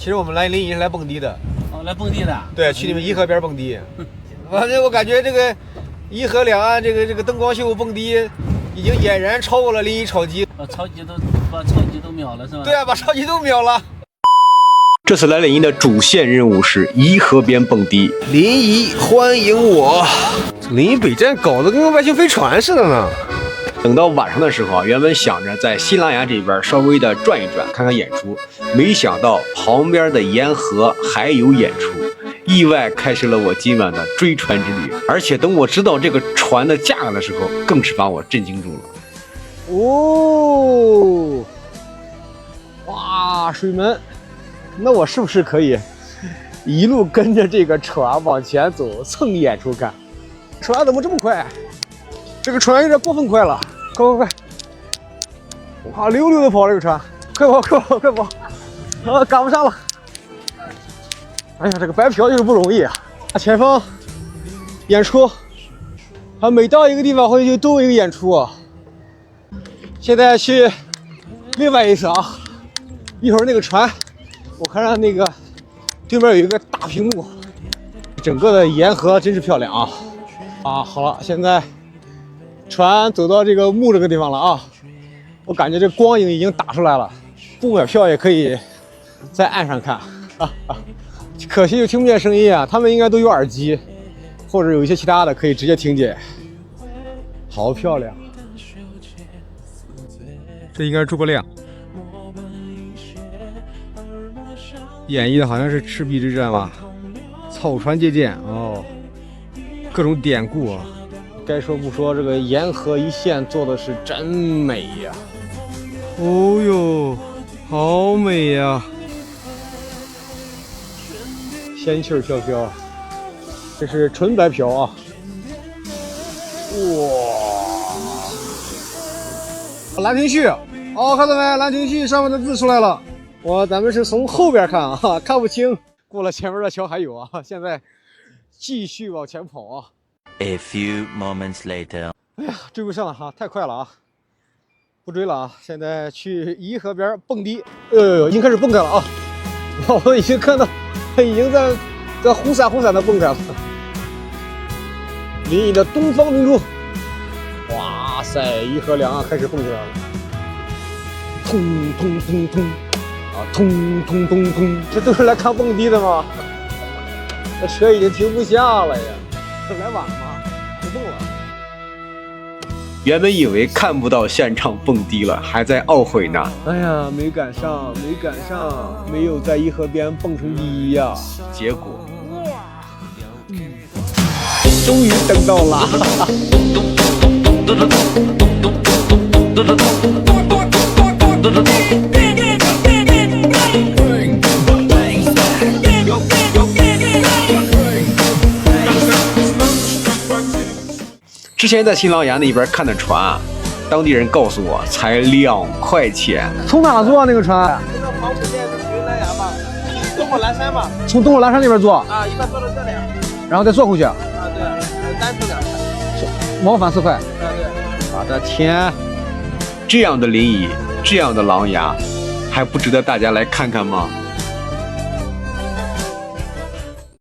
其实我们来临沂是来蹦迪的。哦，来蹦迪的。对，去你们颐和边蹦迪。反正我感觉这个颐和两岸这个灯光秀蹦迪，已经俨然超过了临沂超级。把超级都秒了是吧？对啊，把超级都秒了。这次来临沂的主线任务是颐和边蹦迪。临沂欢迎我。临沂北站搞得跟外星飞船似的呢。等到晚上的时候啊，原本想着在新琅琊这边稍微的转一转，看看演出，没想到旁边的沿河还有演出，意外开始了我今晚的追船之旅。而且等我知道这个船的价格的时候，更是把我震惊住了。哦，哇，水门，那我是不是可以一路跟着这个船往前走，蹭演出看？船怎么这么快？这个船有点过分快了，快！哇，溜溜的跑这个船，快跑！啊，赶不上了！哎呀，这个白嫖就是不容易啊！前方演出，啊，每到一个地方好像就都有一个演出啊。现在去另外一侧啊，一会儿那个船，我看上那个对面有一个大屏幕，整个的沿河真是漂亮啊！啊，好了，现在船走到这个幕这个地方了啊，我感觉这光影已经打出来了，不买票也可以在岸上看啊，可惜就听不见声音啊，他们应该都有耳机，或者有一些其他的可以直接听见，好漂亮。这应该是诸葛亮演绎的，好像是赤壁之战吧？草船借箭哦，各种典故啊。该说不说，这个沿河一线做的是真美呀！哦呦，好美呀！仙气儿飘飘，这是纯白嫖啊！哇，兰亭序哦，看到没？兰亭序上面的字出来了。咱们是从后边看啊，看不清。过了前面的桥还有啊，现在继续往前跑啊。A few moments later， 哎呀，追不上了哈，太快了啊！不追了啊！现在去颐和边蹦迪。已经开始蹦开了啊！我已经看到，已经在忽闪的蹦开了。临沂的东方明珠，哇塞，颐和两岸开始蹦起来了，通啊，通，这都是来看蹦迪的吗？这车已经停不下了呀！来晚了吗？不蹦了。原本以为看不到现场蹦迪了，还在懊悔呢。哎呀，没赶上，没有在颐和边蹦成第一呀。结果，终于等到了。之前在新琅琊那边看的船啊，当地人告诉我才2块钱。从哪坐那个船？从黄浦线回南阳吧，东过蓝山嘛。从东过蓝山那边坐啊，一般坐到这里。然后再坐回去。啊，对，单程2块。往返4块。啊，对。我的天！这样的临沂，这样的琅琊，还不值得大家来看看吗？